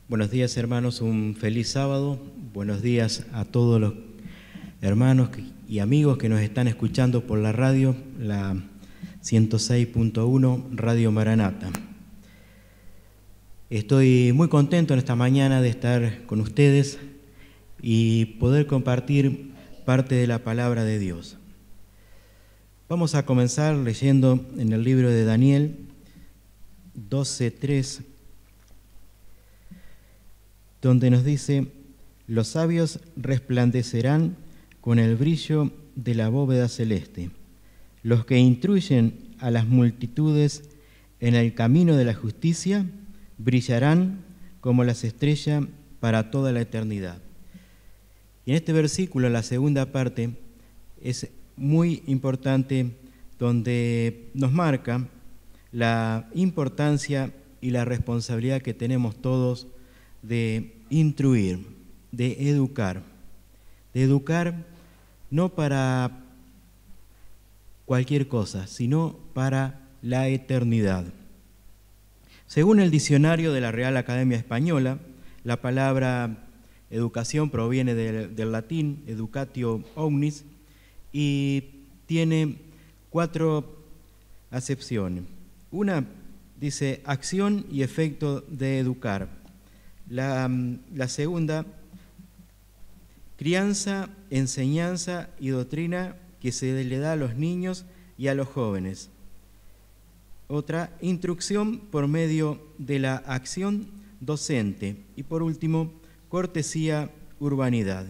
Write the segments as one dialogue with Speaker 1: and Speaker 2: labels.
Speaker 1: Buenos días, hermanos, un feliz sábado. Buenos días a todos los hermanos y amigos que nos están escuchando por la radio, la 106.1 Radio Maranata. Estoy muy contento en esta mañana de estar con ustedes y poder compartir parte de la palabra de Dios. Vamos a comenzar leyendo en el libro de Daniel 12:3, donde nos dice: los sabios resplandecerán con el brillo de la bóveda celeste. Los que instruyen a las multitudes en el camino de la justicia brillarán como las estrellas para toda la eternidad. Y en este versículo, la segunda parte, es muy importante, donde nos marca la importancia y la responsabilidad que tenemos todos de instruir, de educar no para cualquier cosa, sino para la eternidad. Según el diccionario de la Real Academia Española, la palabra educación proviene del latín educatio omnis y tiene 4 acepciones. Una dice acción y efecto de educar. La segunda, crianza, enseñanza y doctrina que se le da a los niños y a los jóvenes. Otra, instrucción por medio de la acción docente. Y por último, cortesía, urbanidad.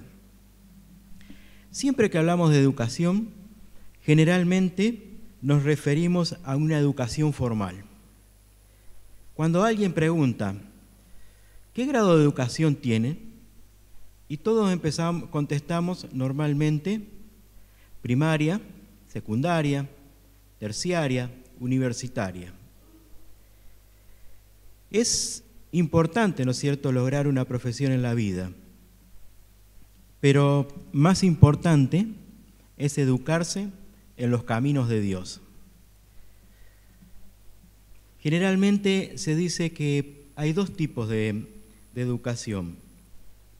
Speaker 1: Siempre que hablamos de educación, generalmente nos referimos a una educación formal. Cuando alguien pregunta, ¿qué grado de educación tiene? Y todos contestamos normalmente primaria, secundaria, terciaria, universitaria. Es importante, ¿no es cierto?, lograr una profesión en la vida, pero más importante es educarse en los caminos de Dios. Generalmente se dice que hay 2 tipos de educación,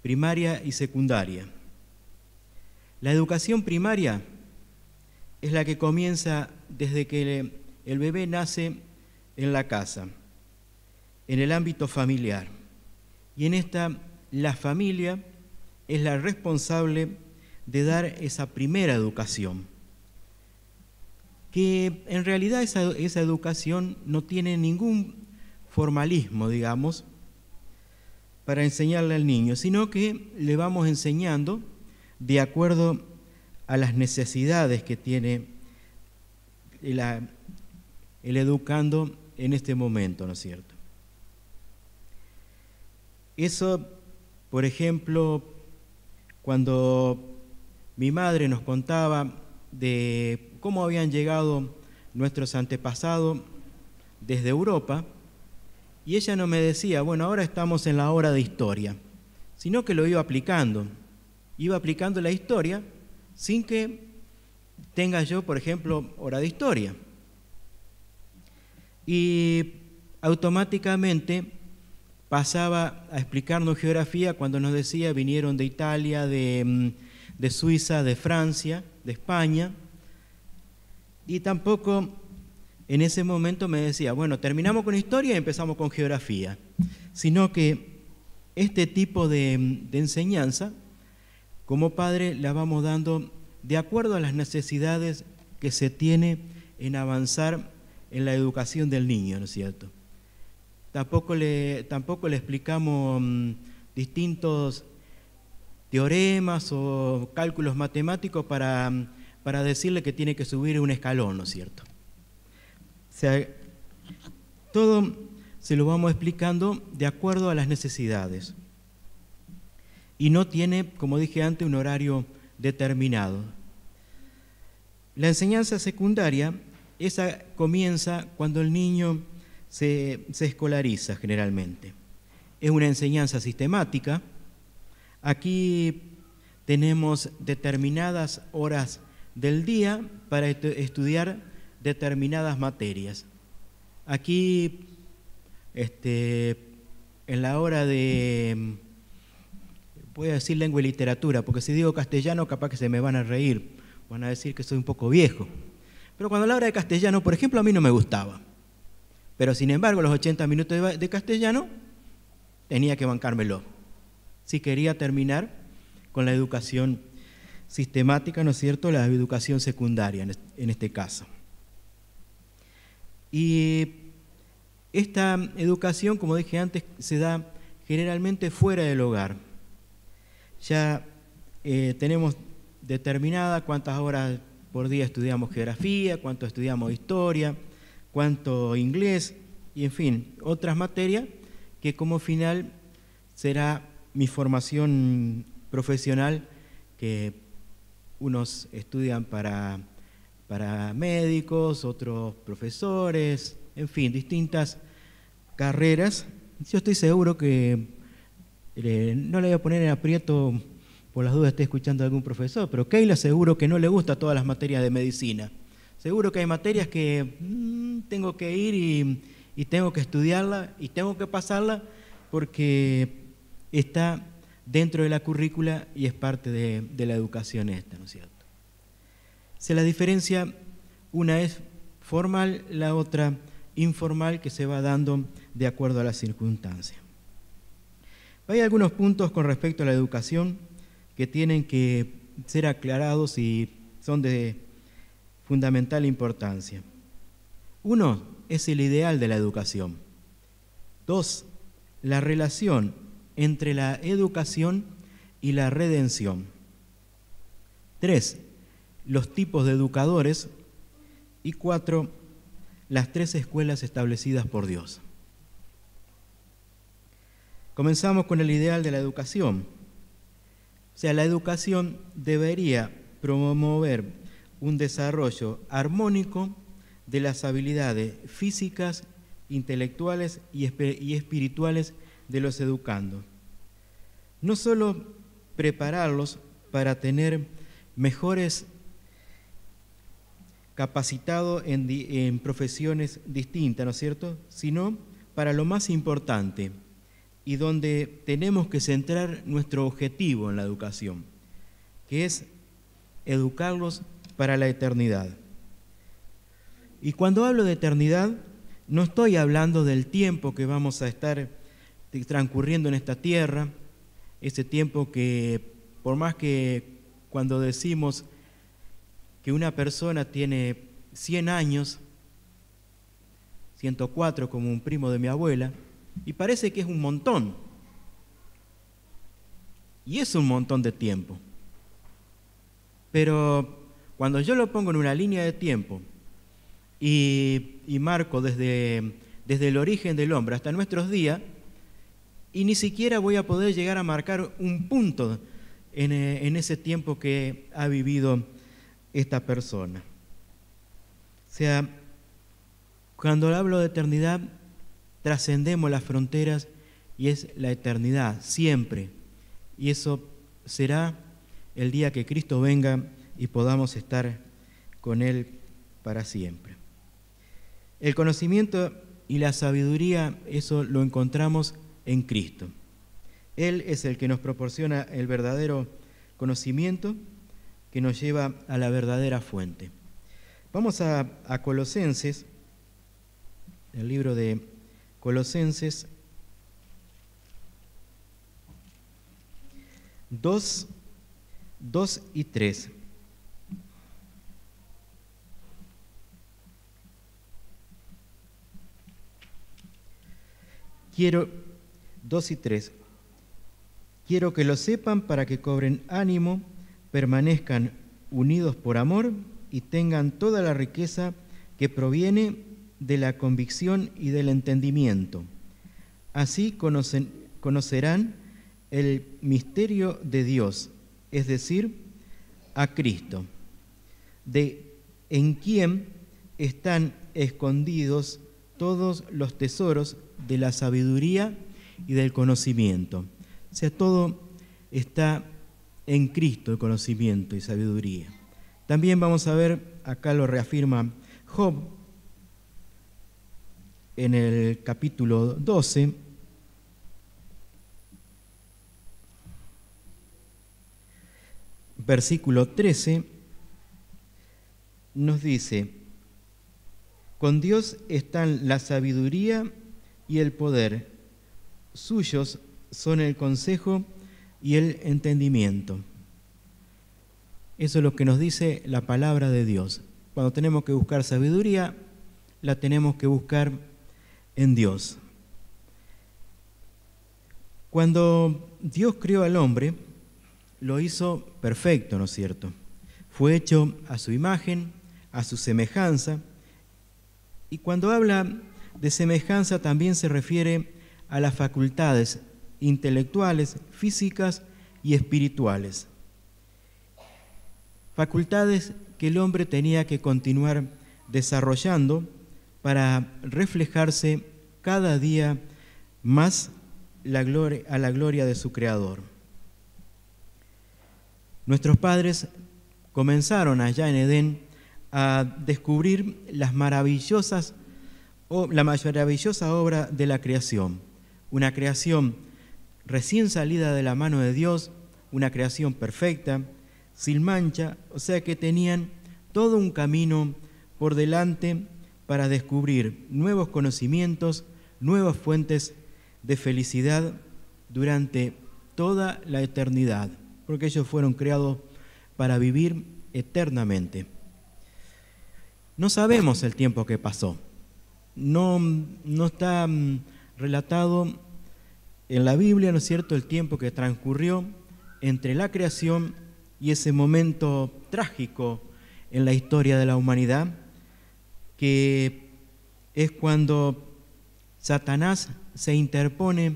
Speaker 1: primaria y secundaria. La educación primaria es la que comienza desde que el bebé nace en la casa, en el ámbito familiar. Y en esta, la familia es la responsable de dar esa primera educación, que en realidad esa educación no tiene ningún formalismo, digamos, para enseñarle al niño, sino que le vamos enseñando de acuerdo a las necesidades que tiene el educando en este momento, ¿no es cierto? Eso, por ejemplo, cuando mi madre nos contaba de cómo habían llegado nuestros antepasados desde Europa, y ella no me decía, bueno, ahora estamos en la hora de historia, sino que lo iba aplicando la historia sin que tenga yo, por ejemplo, hora de historia. Y automáticamente pasaba a explicarnos geografía cuando nos decía vinieron de Italia, de Suiza, de Francia, de España, y tampoco en ese momento me decía, bueno, terminamos con historia y empezamos con geografía, sino que este tipo de enseñanza, como padre, la vamos dando de acuerdo a las necesidades que se tiene en avanzar en la educación del niño, ¿no es cierto? Tampoco le explicamos distintos teoremas o cálculos matemáticos para decirle que tiene que subir un escalón, ¿no es cierto? O sea, todo se lo vamos explicando de acuerdo a las necesidades. Y no tiene, como dije antes, un horario determinado. La enseñanza secundaria, esa comienza cuando el niño se escolariza generalmente. Es una enseñanza sistemática. Aquí tenemos determinadas horas del día para estudiar determinadas materias. Aquí en la hora de, voy a decir lengua y literatura, porque si digo castellano capaz que se me van a reír, van a decir que soy un poco viejo. Pero cuando a la hora de castellano, por ejemplo, a mí no me gustaba. Pero sin embargo, los 80 minutos de castellano tenía que bancármelo. Si quería terminar con la educación sistemática, ¿no es cierto?, la educación secundaria en este caso. Y esta educación, como dije antes, se da generalmente fuera del hogar. Ya tenemos determinada cuántas horas por día estudiamos geografía, cuánto estudiamos historia, cuánto inglés y, en fin, otras materias que como final será mi formación profesional, que unos estudian para médicos, otros profesores, en fin, distintas carreras. Yo estoy seguro que no le voy a poner en aprieto, por las dudas esté escuchando a algún profesor, pero Keila seguro que no le gusta todas las materias de medicina. Seguro que hay materias que tengo que ir y tengo que estudiarla y tengo que pasarla porque está dentro de la currícula y es parte de la educación esta, ¿no es cierto? La diferencia, una es formal, la otra informal, que se va dando de acuerdo a las circunstancias. Hay algunos puntos con respecto a la educación que tienen que ser aclarados y son de fundamental importancia. Uno es el ideal de la educación. Dos, la relación entre la educación y la redención. Tres, los tipos de educadores. Y cuatro, las tres escuelas establecidas por Dios. Comenzamos con el ideal de la educación. O sea, la educación debería promover un desarrollo armónico de las habilidades físicas, intelectuales y espirituales de los educandos. No solo prepararlos para tener mejores capacitados en profesiones distintas, ¿no es cierto?, sino para lo más importante y donde tenemos que centrar nuestro objetivo en la educación, que es educarlos para la eternidad. Y cuando hablo de eternidad, no estoy hablando del tiempo que vamos a estar transcurriendo en esta tierra, ese tiempo que, por más que cuando decimos que una persona tiene 100 años, 104 como un primo de mi abuela, y parece que es un montón. Y es un montón de tiempo. Pero cuando yo lo pongo en una línea de tiempo y marco desde el origen del hombre hasta nuestros días, y ni siquiera voy a poder llegar a marcar un punto en ese tiempo que ha vivido esta persona. O sea, cuando hablo de eternidad, trascendemos las fronteras y es la eternidad, siempre. Y eso será el día que Cristo venga y podamos estar con Él para siempre. El conocimiento y la sabiduría, eso lo encontramos en Cristo. Él es el que nos proporciona el verdadero conocimiento que nos lleva a la verdadera fuente. Vamos a Colosenses, el libro de Colosenses 2 y 3. Quiero 2 y 3. Quiero que lo sepan para que cobren ánimo, permanezcan unidos por amor y tengan toda la riqueza que proviene de la convicción y del entendimiento. Así conocerán el misterio de Dios, es decir, a Cristo, en quien están escondidos todos los tesoros de la sabiduría y del conocimiento. O sea, todo está en Cristo, el conocimiento y sabiduría. También vamos a ver, acá lo reafirma Job, en el capítulo 12, versículo 13, nos dice: con Dios están la sabiduría y el poder, suyos son el consejo y el entendimiento. Eso es lo que nos dice la palabra de Dios. Cuando tenemos que buscar sabiduría, la tenemos que buscar en Dios. Cuando Dios creó al hombre, lo hizo perfecto, ¿no es cierto? Fue hecho a su imagen, a su semejanza, y cuando habla de semejanza también se refiere a las facultades intelectuales, físicas y espirituales. Facultades que el hombre tenía que continuar desarrollando para reflejarse cada día más a la gloria de su Creador. Nuestros padres comenzaron allá en Edén a descubrir la maravillosa obra de la creación, una creación recién salida de la mano de Dios, una creación perfecta, sin mancha, o sea que tenían todo un camino por delante para descubrir nuevos conocimientos, nuevas fuentes de felicidad durante toda la eternidad, porque ellos fueron creados para vivir eternamente. No sabemos el tiempo que pasó, no está relatado en la Biblia, ¿no es cierto?, el tiempo que transcurrió entre la creación y ese momento trágico en la historia de la humanidad, que es cuando Satanás se interpone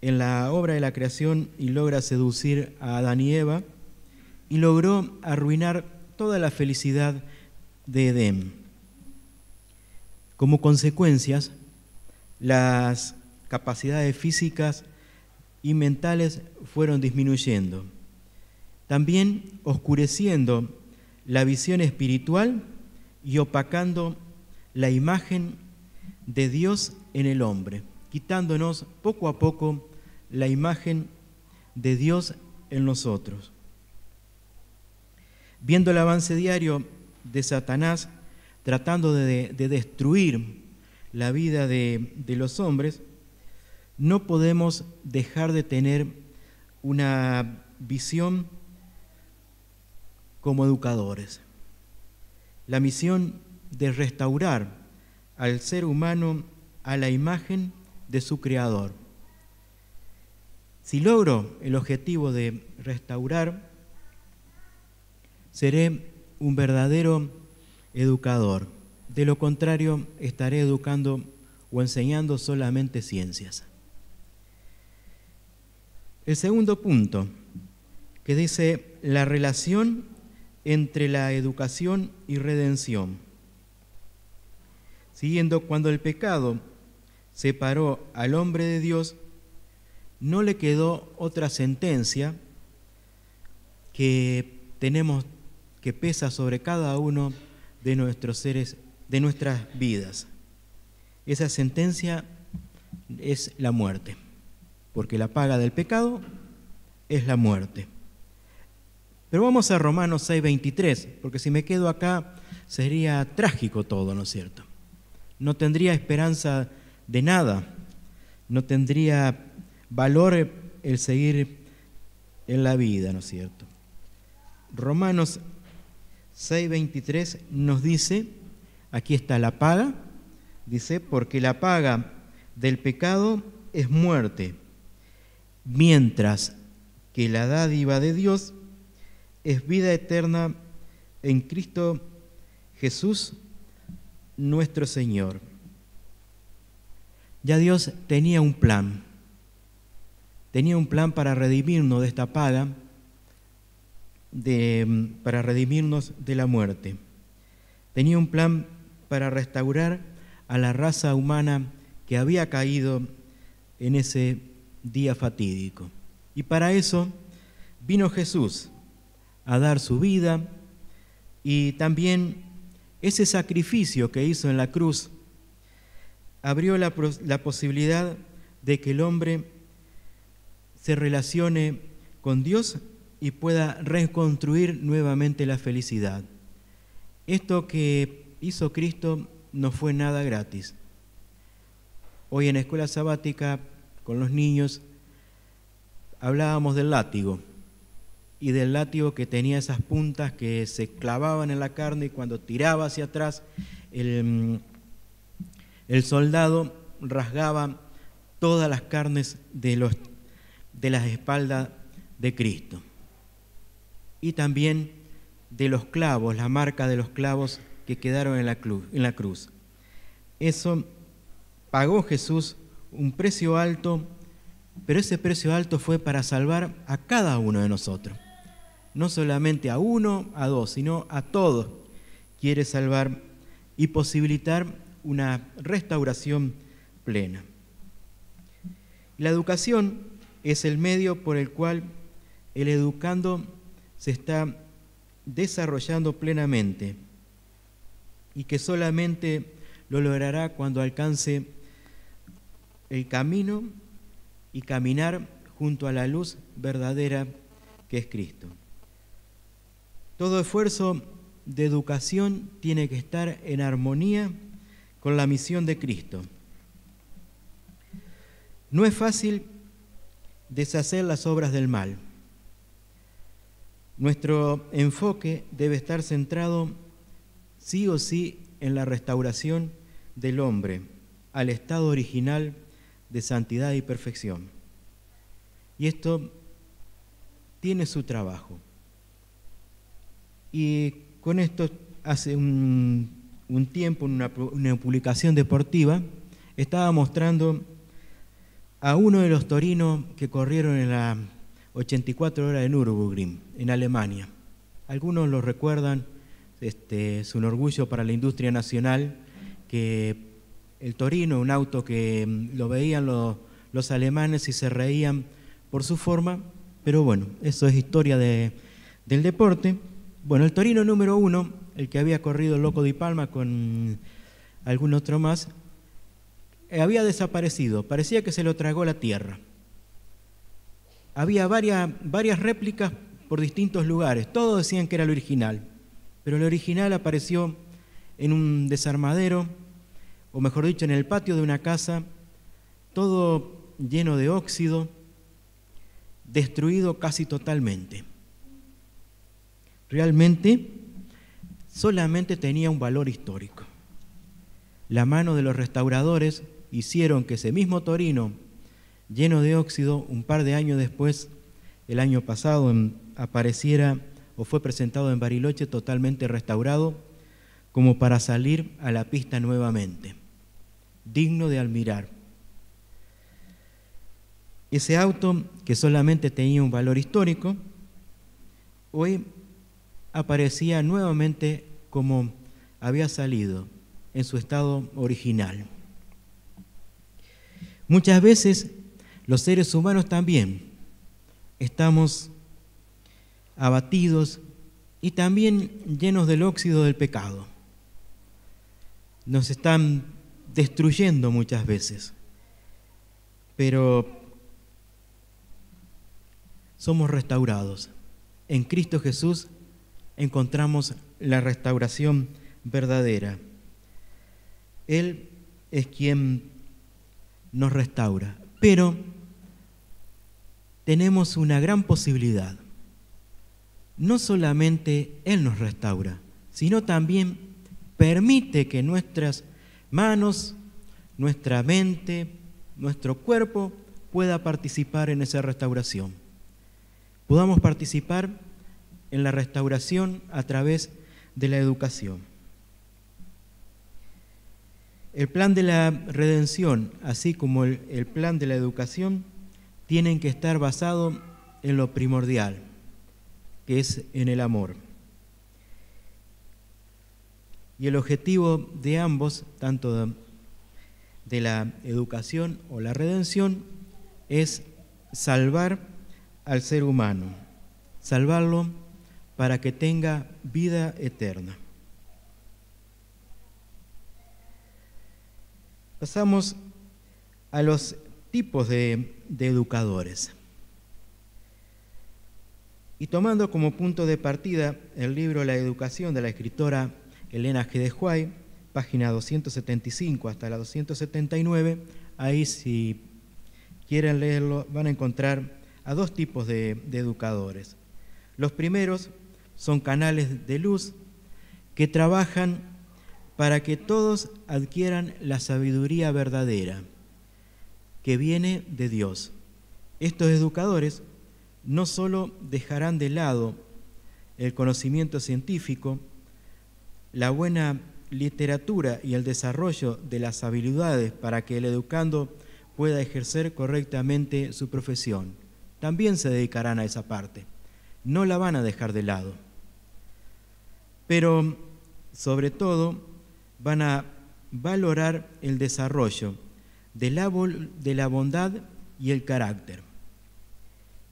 Speaker 1: en la obra de la creación y logra seducir a Adán y Eva y logró arruinar toda la felicidad de Edén. Como consecuencias, las capacidades físicas y mentales fueron disminuyendo, también oscureciendo la visión espiritual y opacando la imagen de Dios en el hombre, quitándonos poco a poco la imagen de Dios en nosotros. Viendo el avance diario de Satanás tratando de destruir la vida de los hombres, no podemos dejar de tener una visión como educadores. La misión de restaurar al ser humano a la imagen de su Creador. Si logro el objetivo de restaurar, seré un verdadero educador. De lo contrario, estaré educando o enseñando solamente ciencias. El segundo punto, que dice la relación entre la educación y redención. Siguiendo, cuando el pecado separó al hombre de Dios, no le quedó otra sentencia que pesa sobre cada uno de nuestros seres, de nuestras vidas. Esa sentencia es la muerte, porque la paga del pecado es la muerte. Pero vamos a Romanos 6:23, porque si me quedo acá sería trágico todo, ¿no es cierto? No tendría esperanza de nada, no tendría valor el seguir en la vida, ¿no es cierto? Romanos 6:23 nos dice, aquí está la paga, dice, porque la paga del pecado es muerte, mientras que la dádiva de Dios es vida eterna en Cristo Jesús, nuestro Señor. Ya Dios tenía un plan para redimirnos de esta paga, para redimirnos de la muerte. Tenía un plan para restaurar a la raza humana que había caído en ese día fatídico. Y para eso vino Jesús a dar su vida, y también ese sacrificio que hizo en la cruz abrió la posibilidad de que el hombre se relacione con Dios y pueda reconstruir nuevamente la felicidad. Esto que hizo Cristo no fue nada gratis. Hoy en la escuela sabática, con los niños, hablábamos del látigo, y del látigo que tenía esas puntas que se clavaban en la carne, y cuando tiraba hacia atrás, el soldado rasgaba todas las carnes de las espaldas de Cristo. Y también de los clavos, la marca de los clavos que quedaron en la cruz. Eso pagó Jesús un precio alto, pero ese precio alto fue para salvar a cada uno de nosotros. No solamente a uno, a dos, sino a todos quiere salvar y posibilitar una restauración plena. La educación es el medio por el cual el educando se está desarrollando plenamente y que solamente lo logrará cuando alcance el camino y caminar junto a la luz verdadera que es Cristo. Todo esfuerzo de educación tiene que estar en armonía con la misión de Cristo. No es fácil deshacer las obras del mal. Nuestro enfoque debe estar centrado sí o sí en la restauración del hombre al estado original de santidad y perfección. Y esto tiene su trabajo. Y con esto, hace un tiempo, en una publicación deportiva, estaba mostrando a uno de los torinos que corrieron en la 84 horas de Nürburgring, en Alemania. Algunos lo recuerdan, es un orgullo para la industria nacional, que el Torino, un auto que lo veían los alemanes y se reían por su forma, pero bueno, eso es historia del deporte. Bueno, el Torino número 1, el que había corrido el Loco di Palma con algún otro más, había desaparecido, parecía que se lo tragó la tierra. Había varias réplicas por distintos lugares, todos decían que era el original, pero el original apareció en un desarmadero, o mejor dicho, en el patio de una casa, todo lleno de óxido, destruido casi totalmente. Realmente solamente tenía un valor histórico. La mano de los restauradores hicieron que ese mismo Torino, lleno de óxido, un par de años después, el año pasado, apareciera o fue presentado en Bariloche totalmente restaurado, como para salir a la pista nuevamente, digno de admirar. Ese auto, que solamente tenía un valor histórico, hoy aparecía nuevamente como había salido, en su estado original. Muchas veces los seres humanos también estamos abatidos y también llenos del óxido del pecado. Nos están destruyendo muchas veces, pero somos restaurados. En Cristo Jesús encontramos la restauración verdadera. Él es quien nos restaura, pero tenemos una gran posibilidad. No solamente Él nos restaura, sino también permite que nuestras manos, nuestra mente, nuestro cuerpo pueda participar en esa restauración. Podamos participar en la restauración a través de la educación. El plan de la redención, así como el plan de la educación, tienen que estar basados en lo primordial, que es en el amor. Y el objetivo de ambos, tanto de la educación o la redención, es salvar al ser humano, salvarlo para que tenga vida eterna. Pasamos a los tipos de educadores. Y tomando como punto de partida el libro La educación de la escritora Elena G. de White, página 275 hasta la 279, ahí si quieren leerlo van a encontrar a dos tipos de educadores. Los primeros son canales de luz que trabajan para que todos adquieran la sabiduría verdadera que viene de Dios. Estos educadores no solo dejarán de lado el conocimiento científico, la buena literatura y el desarrollo de las habilidades para que el educando pueda ejercer correctamente su profesión. También se dedicarán a esa parte. No la van a dejar de lado. Pero, sobre todo, van a valorar el desarrollo de la bondad y el carácter.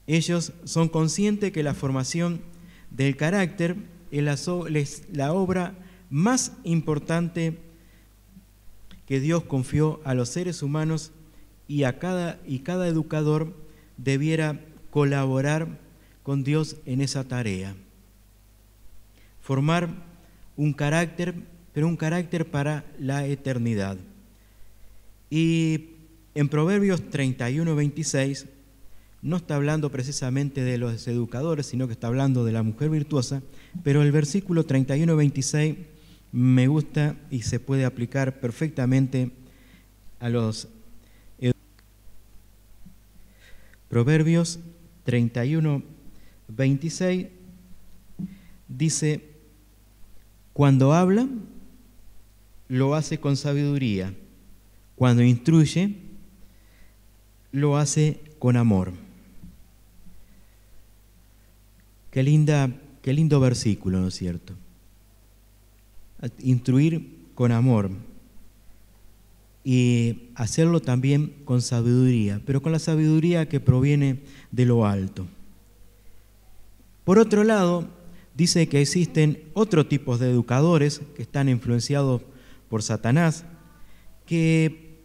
Speaker 1: Ellos son conscientes que la formación del carácter es la obra más importante que Dios confió a los seres humanos y cada educador debiera colaborar con Dios en esa tarea. Formar un carácter, pero un carácter para la eternidad. Y en Proverbios 31:26 no está hablando precisamente de los educadores, sino que está hablando de la mujer virtuosa, pero el versículo 31:26 me gusta y se puede aplicar perfectamente a los Proverbios 31:26 dice: cuando habla, lo hace con sabiduría; cuando instruye, lo hace con amor. Qué lindo versículo, ¿no es cierto? Instruir con amor y hacerlo también con sabiduría, pero con la sabiduría que proviene de lo alto. Por otro lado, dice que existen otros tipos de educadores que están influenciados por Satanás, que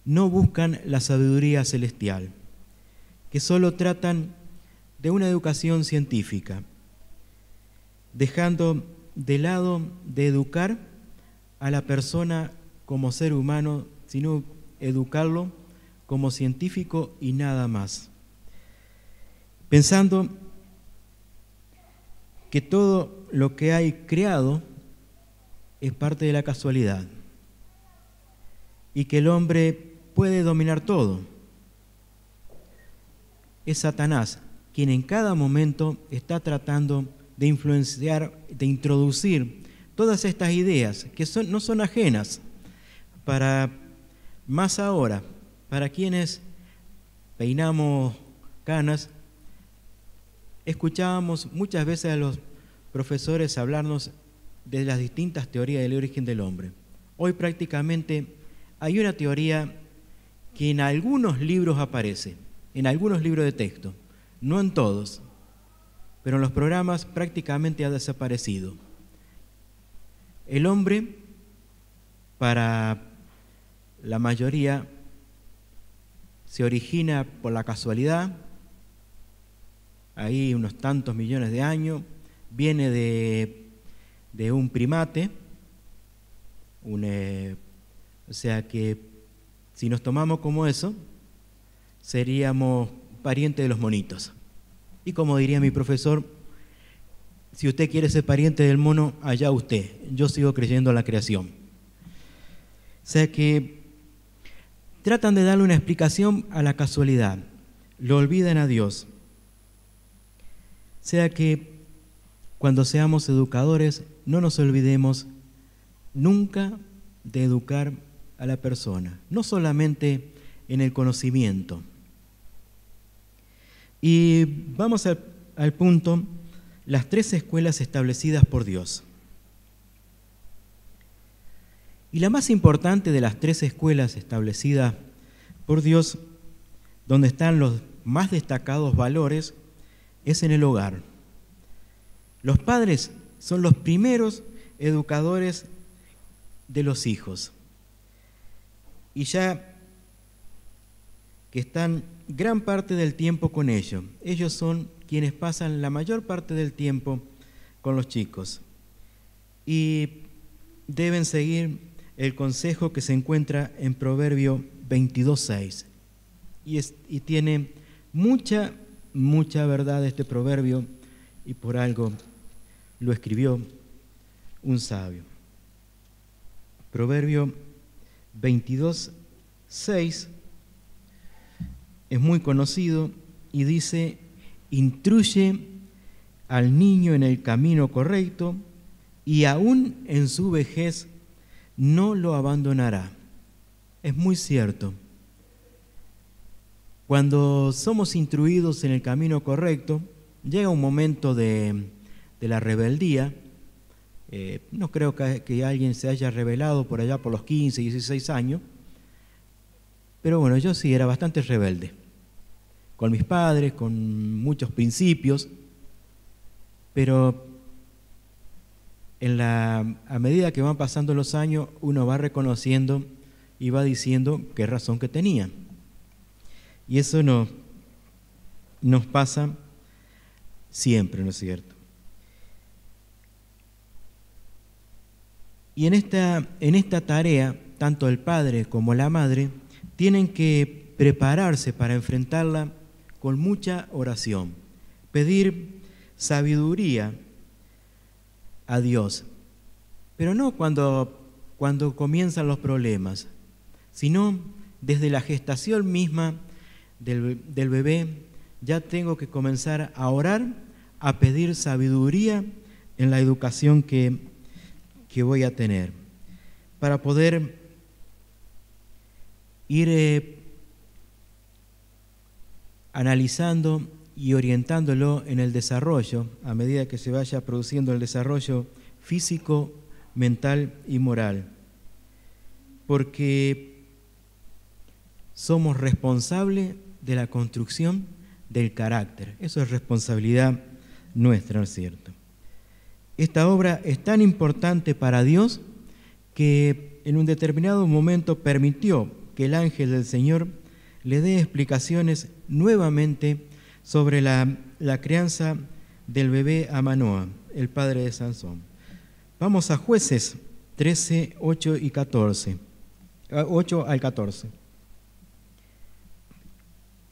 Speaker 1: no buscan la sabiduría celestial, que solo tratan de una educación científica, dejando de lado de educar a la persona como ser humano, sino educarlo como científico y nada más. Pensando que todo lo que hay creado es parte de la casualidad y que el hombre puede dominar todo. Es Satanás quien en cada momento está tratando de influenciar, de introducir todas estas ideas que no son ajenas para más ahora, para quienes peinamos canas. Escuchábamos muchas veces a los profesores hablarnos de las distintas teorías del origen del hombre. Hoy prácticamente hay una teoría que en algunos libros aparece, en algunos libros de texto, no en todos, pero en los programas prácticamente ha desaparecido. El hombre, para la mayoría, se origina por la casualidad, ahí unos tantos millones de años, viene de un primate, o sea que si nos tomamos como eso, seríamos parientes de los monitos. Y como diría mi profesor, si usted quiere ser pariente del mono, allá usted, yo sigo creyendo en la creación. O sea que tratan de darle una explicación a la casualidad, lo olvidan a Dios. O sea que cuando seamos educadores, no nos olvidemos nunca de educar a la persona, no solamente en el conocimiento. Y vamos al punto, las 3 escuelas establecidas por Dios. Y la más importante de las 3 escuelas establecidas por Dios, donde están los más destacados valores, es en el hogar. Los padres son los primeros educadores de los hijos. Y ya que están gran parte del tiempo con ellos. Ellos son quienes pasan la mayor parte del tiempo con los chicos. Y deben seguir el consejo que se encuentra en Proverbio 22:6. Y tiene mucha verdad este proverbio, y por algo lo escribió un sabio. Proverbio 22:6 es muy conocido y dice: instruye al niño en el camino correcto, y aún en su vejez no lo abandonará. Es muy cierto. Cuando somos instruidos en el camino correcto, llega un momento de la rebeldía. No creo que alguien se haya rebelado por allá por los 15, 16 años, pero bueno, yo sí era bastante rebelde, con mis padres, con muchos principios, pero a medida que van pasando los años, uno va reconociendo y va diciendo qué razón que tenía. Y eso nos pasa siempre, ¿no es cierto? Y en esta tarea, tanto el padre como la madre tienen que prepararse para enfrentarla con mucha oración, pedir sabiduría a Dios, pero no cuando comienzan los problemas, sino desde la gestación misma del bebé. Ya tengo que comenzar a orar, a pedir sabiduría en la educación que voy a tener, para poder ir analizando y orientándolo en el desarrollo, a medida que se vaya produciendo el desarrollo físico, mental y moral, porque somos responsables de la construcción del carácter. Eso es responsabilidad nuestra, ¿no es cierto? Esta obra es tan importante para Dios que en un determinado momento permitió que el ángel del Señor le dé explicaciones nuevamente sobre la crianza del bebé a Manoa, el padre de Sansón. Vamos a Jueces 13, 8 y 14. 8 al 14.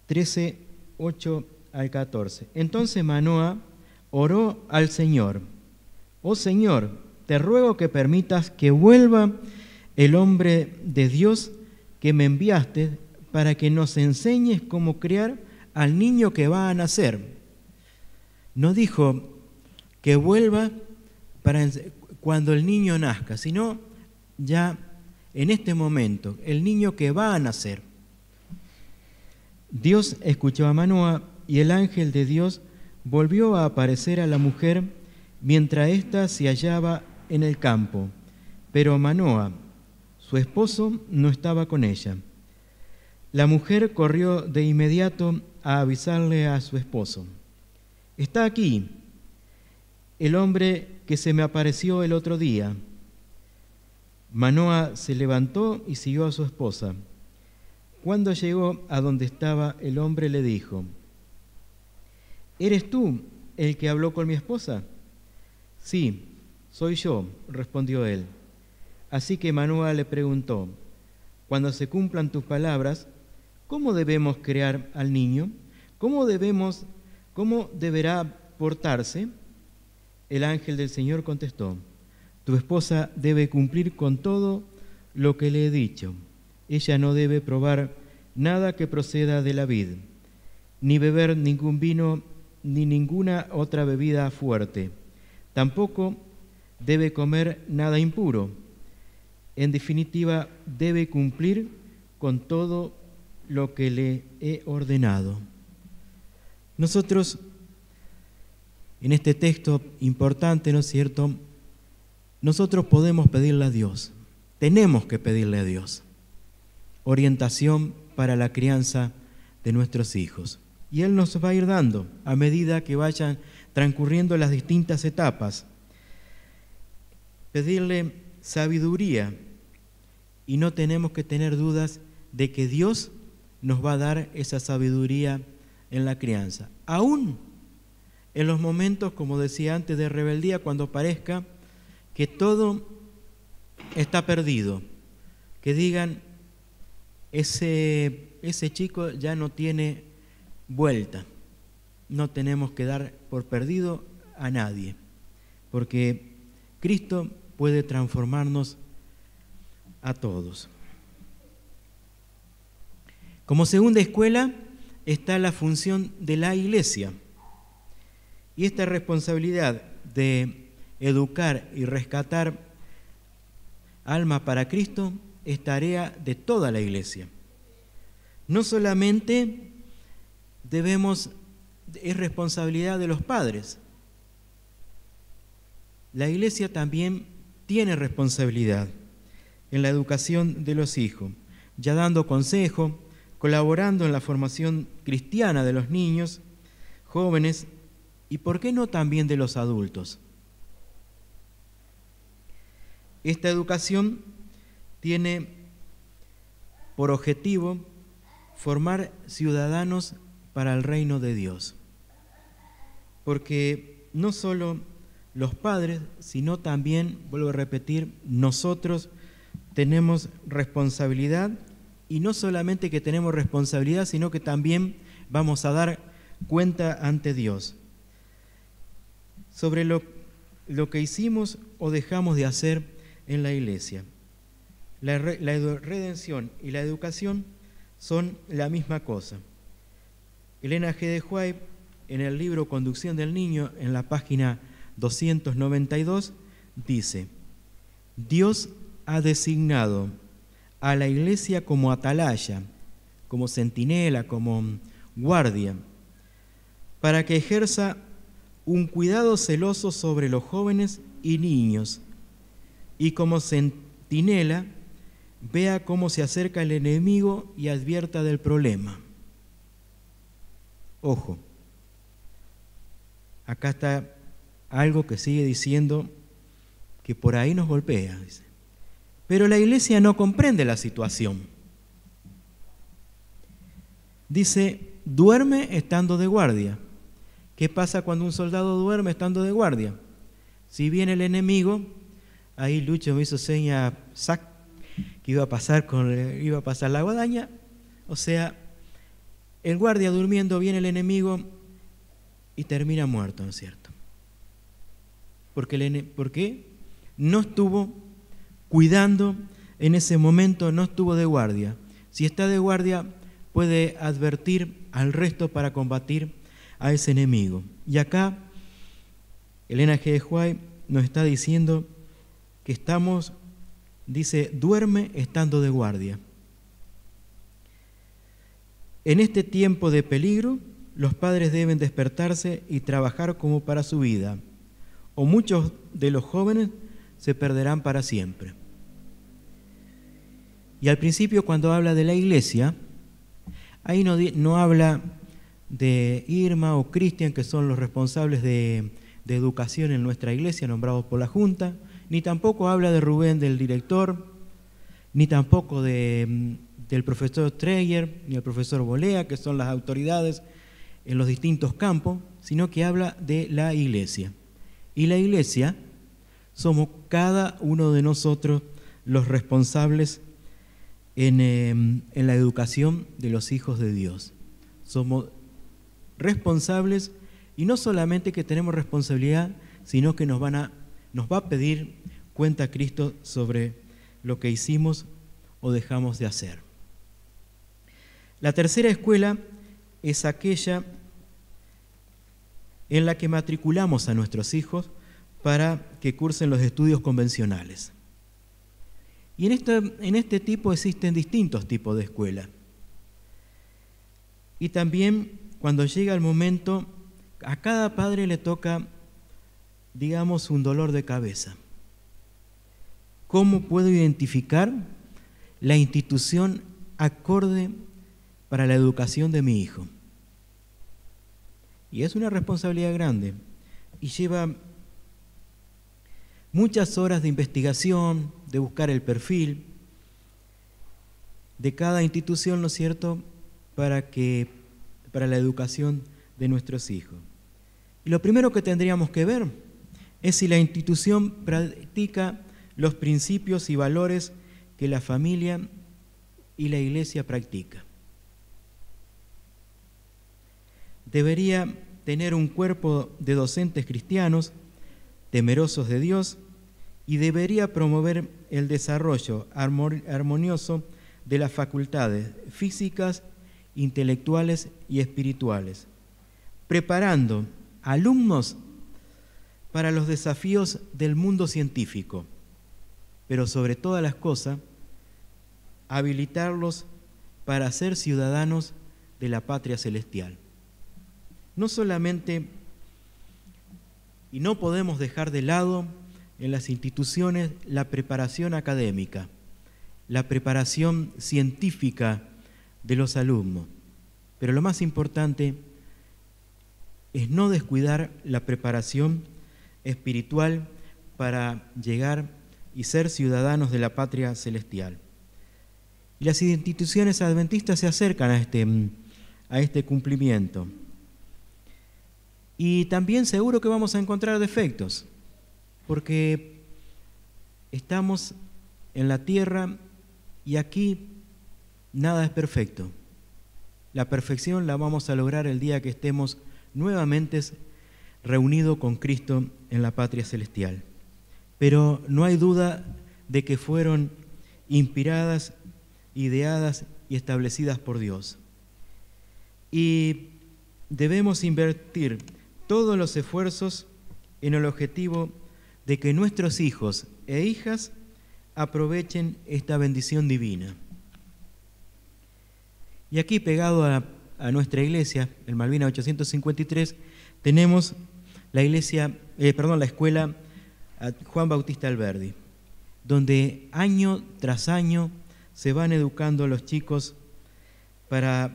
Speaker 1: 13, 8 al 14. Entonces Manoa oró al Señor: oh Señor, te ruego que permitas que vuelva el hombre de Dios que me enviaste, para que nos enseñes cómo criar al niño que va a nacer. No dijo que vuelva cuando el niño nazca, sino ya en este momento, el niño que va a nacer. Dios escuchó a Manoa, y el ángel de Dios volvió a aparecer a la mujer mientras ésta se hallaba en el campo, pero Manoa, su esposo, no estaba con ella. La mujer corrió de inmediato a avisarle a su esposo: está aquí el hombre que se me apareció el otro día. Manoa se levantó y siguió a su esposa. Cuando llegó a donde estaba el hombre, le dijo: ¿eres tú el que habló con mi esposa? Sí, soy yo, respondió él. Así que Manoa le preguntó: cuando se cumplan tus palabras, ¿cómo debemos criar al niño? ¿Cómo deberá portarse? El ángel del Señor contestó: tu esposa debe cumplir con todo lo que le he dicho. Ella no debe probar nada que proceda de la vid, ni beber ningún vino ni ninguna otra bebida fuerte. Tampoco debe comer nada impuro. En definitiva, debe cumplir con todo lo que le he ordenado. Nosotros, en este texto importante, ¿no es cierto?, nosotros podemos pedirle a Dios, tenemos que pedirle a Dios orientación para la crianza de nuestros hijos. Y Él nos va a ir dando a medida que vayan transcurriendo las distintas etapas. Pedirle sabiduría, y no tenemos que tener dudas de que Dios nos va a dar esa sabiduría en la crianza, aún en los momentos, como decía antes, de rebeldía, cuando parezca que todo está perdido, que digan, ese chico ya no tiene vuelta, no tenemos que dar por perdido a nadie, porque Cristo puede transformarnos a todos. Como segunda escuela está la función de la Iglesia, y esta responsabilidad de educar y rescatar alma para Cristo es tarea de toda la Iglesia. No solamente es responsabilidad de los padres, la Iglesia también tiene responsabilidad en la educación de los hijos, ya dando consejo, colaborando en la formación cristiana de los niños, jóvenes y, ¿por qué no, también de los adultos? Esta educación tiene por objetivo formar ciudadanos para el reino de Dios, porque no solo los padres, sino también, vuelvo a repetir, nosotros tenemos responsabilidad, y no solamente que tenemos responsabilidad, sino que también vamos a dar cuenta ante Dios sobre lo que hicimos o dejamos de hacer en la Iglesia. La redención y la educación son la misma cosa. Elena G. de White, en el libro Conducción del Niño, en la página 292, dice: Dios ha designado a la Iglesia como atalaya, como centinela, como guardia, para que ejerza un cuidado celoso sobre los jóvenes y niños, y como centinela vea cómo se acerca el enemigo y advierta del problema. Ojo, acá está algo que sigue diciendo que por ahí nos golpea, dice. Pero la Iglesia no comprende la situación. Dice, duerme estando de guardia. ¿Qué pasa cuando un soldado duerme estando de guardia? Si viene el enemigo, ahí Lucho me hizo seña, que iba a pasar la guadaña, o sea, el guardia durmiendo, viene el enemigo y termina muerto, ¿no es cierto? Porque no estuvo cuidando en ese momento, no estuvo de guardia. Si está de guardia, puede advertir al resto para combatir a ese enemigo. Y acá, Elena G. de White nos está diciendo que dice, duerme estando de guardia. En este tiempo de peligro, los padres deben despertarse y trabajar como para su vida, o muchos de los jóvenes se perderán para siempre. Y al principio, cuando habla de la Iglesia, ahí no habla de Irma o Cristian, que son los responsables de educación en nuestra Iglesia, nombrados por la Junta, ni tampoco habla de Rubén, del director, ni tampoco del profesor Treyer, ni el profesor Bolea, que son las autoridades en los distintos campos, sino que habla de la Iglesia. Y la Iglesia somos cada uno de nosotros los responsables en la educación de los hijos de Dios. Somos responsables, y no solamente que tenemos responsabilidad, sino que nos va a pedir cuenta a Cristo sobre lo que hicimos o dejamos de hacer. La tercera escuela es aquella en la que matriculamos a nuestros hijos para que cursen los estudios convencionales. Y en este tipo existen distintos tipos de escuela. Y también, cuando llega el momento, a cada padre le toca, digamos, un dolor de cabeza. ¿Cómo puedo identificar la institución acorde para la educación de mi hijo? Y es una responsabilidad grande y lleva muchas horas de investigación, de buscar el perfil de cada institución, ¿no es cierto?, para la educación de nuestros hijos. Y lo primero que tendríamos que ver es si la institución practica los principios y valores que la familia y la iglesia practica. Debería tener un cuerpo de docentes cristianos temerosos de Dios y debería promover el desarrollo armonioso de las facultades físicas, intelectuales y espirituales, preparando alumnos para los desafíos del mundo científico, pero sobre todas las cosas, habilitarlos para ser ciudadanos de la patria celestial. No solamente, y no podemos dejar de lado en las instituciones la preparación académica, la preparación científica de los alumnos, pero lo más importante es no descuidar la preparación espiritual para llegar y ser ciudadanos de la patria celestial. Y las instituciones adventistas se acercan a este cumplimiento. Y también seguro que vamos a encontrar defectos, porque estamos en la tierra y aquí nada es perfecto. La perfección la vamos a lograr el día que estemos nuevamente reunidos con Cristo en la patria celestial. Pero no hay duda de que fueron inspiradas, ideadas y establecidas por Dios. Y debemos invertir todos los esfuerzos en el objetivo de que nuestros hijos e hijas aprovechen esta bendición divina. Y aquí pegado a nuestra iglesia, en Malvinas 853, tenemos la escuela Juan Bautista Alberdi, donde año tras año se van educando a los chicos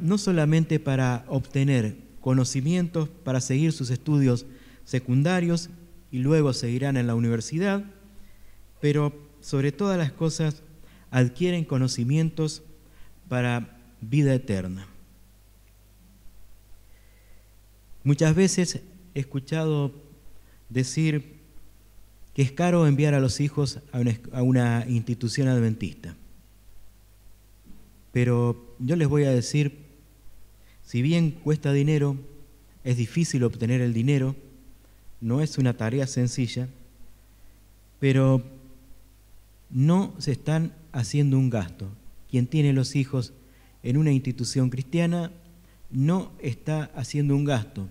Speaker 1: no solamente para obtener conocimientos, para seguir sus estudios secundarios y luego seguirán en la universidad, pero sobre todas las cosas adquieren conocimientos para vida eterna. Muchas veces he escuchado decir que es caro enviar a los hijos a una institución adventista. Pero yo les voy a decir, si bien cuesta dinero, es difícil obtener el dinero, no es una tarea sencilla, pero no se están haciendo un gasto. Quien tiene los hijos en una institución cristiana no está haciendo un gasto.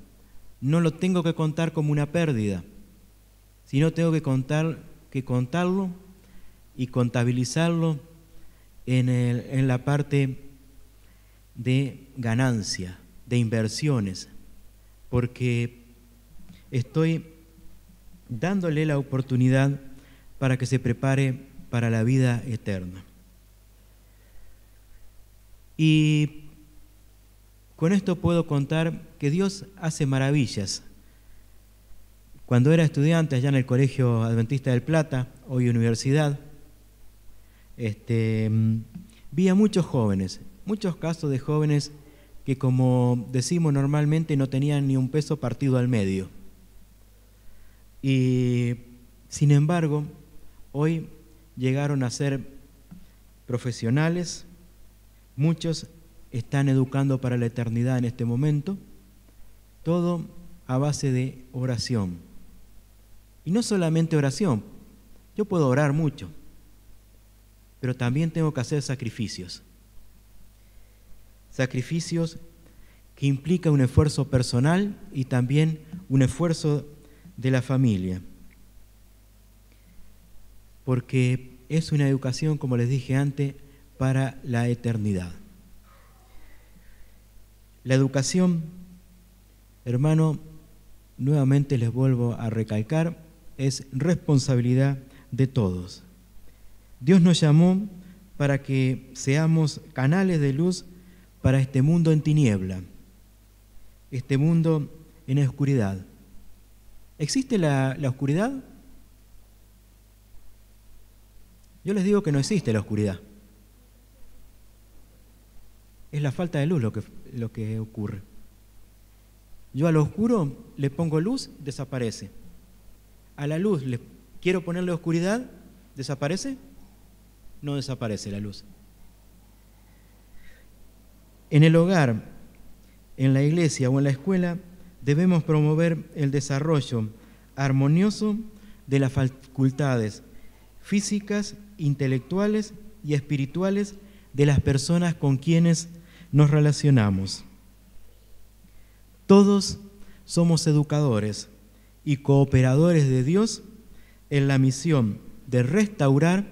Speaker 1: No lo tengo que contar como una pérdida, sino tengo que contarlo y contabilizarlo en la parte de ganancia, de inversiones, porque estoy dándole la oportunidad para que se prepare para la vida eterna. Y con esto puedo contar que Dios hace maravillas. Cuando era estudiante allá en el Colegio Adventista del Plata, hoy universidad, vi a muchos jóvenes, muchos casos de jóvenes que, como decimos normalmente, no tenían ni un peso partido al medio. Y sin embargo, hoy llegaron a ser profesionales, muchos están educando para la eternidad en este momento, todo a base de oración. Y no solamente oración, yo puedo orar mucho, pero también tengo que hacer sacrificios. Sacrificios que implican un esfuerzo personal y también un esfuerzo de la familia. Porque es una educación, como les dije antes, para la eternidad. La educación, hermano, nuevamente les vuelvo a recalcar, es responsabilidad de todos. Dios nos llamó para que seamos canales de luz para este mundo en tiniebla, este mundo en oscuridad. ¿Existe la oscuridad? Yo les digo que no existe la oscuridad. Es la falta de luz lo que ocurre. Yo al oscuro le pongo luz, desaparece. A la luz quiero ponerle oscuridad, ¿desaparece? No desaparece la luz. En el hogar, en la iglesia o en la escuela, debemos promover el desarrollo armonioso de las facultades físicas, intelectuales y espirituales de las personas con quienes nos relacionamos. Todos somos educadores y cooperadores de Dios en la misión de restaurar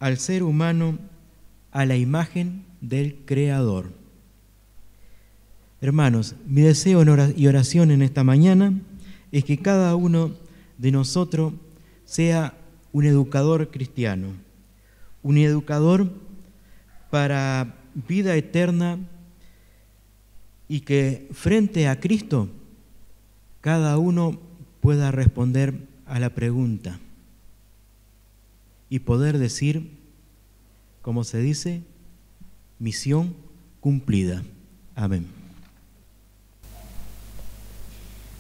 Speaker 1: al ser humano a la imagen del Creador. Hermanos, mi deseo y oración en esta mañana es que cada uno de nosotros sea un educador cristiano, un educador para vida eterna, y que frente a Cristo cada uno pueda responder a la pregunta y poder decir, como se dice, misión cumplida. Amén.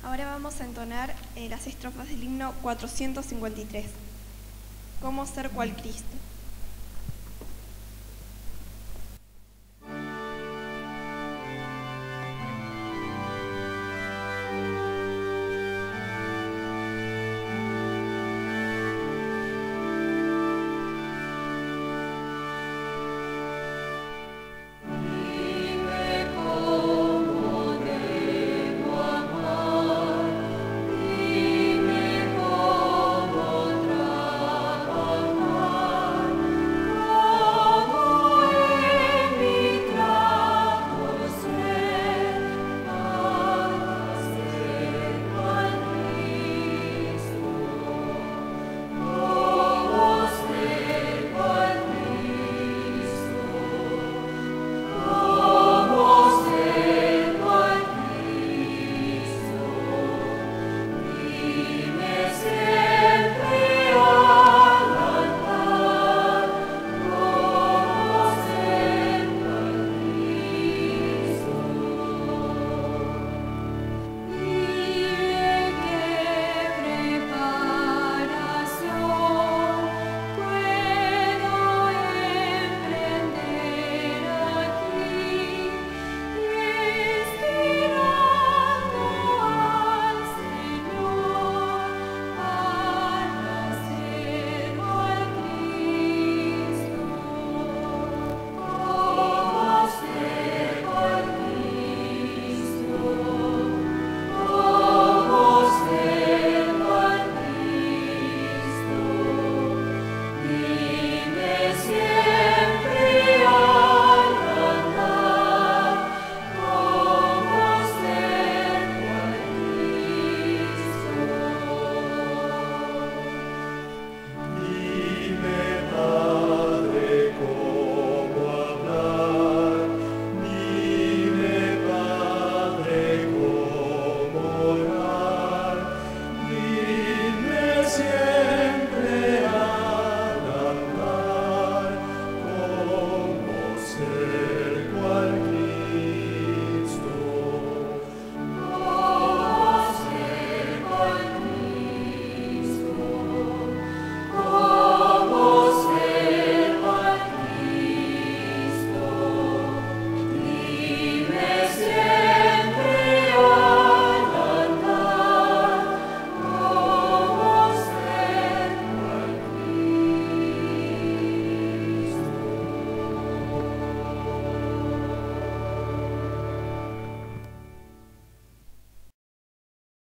Speaker 2: Ahora vamos a entonar las estrofas del himno 453. ¿Cómo ser cual Cristo?
Speaker 3: Cristo.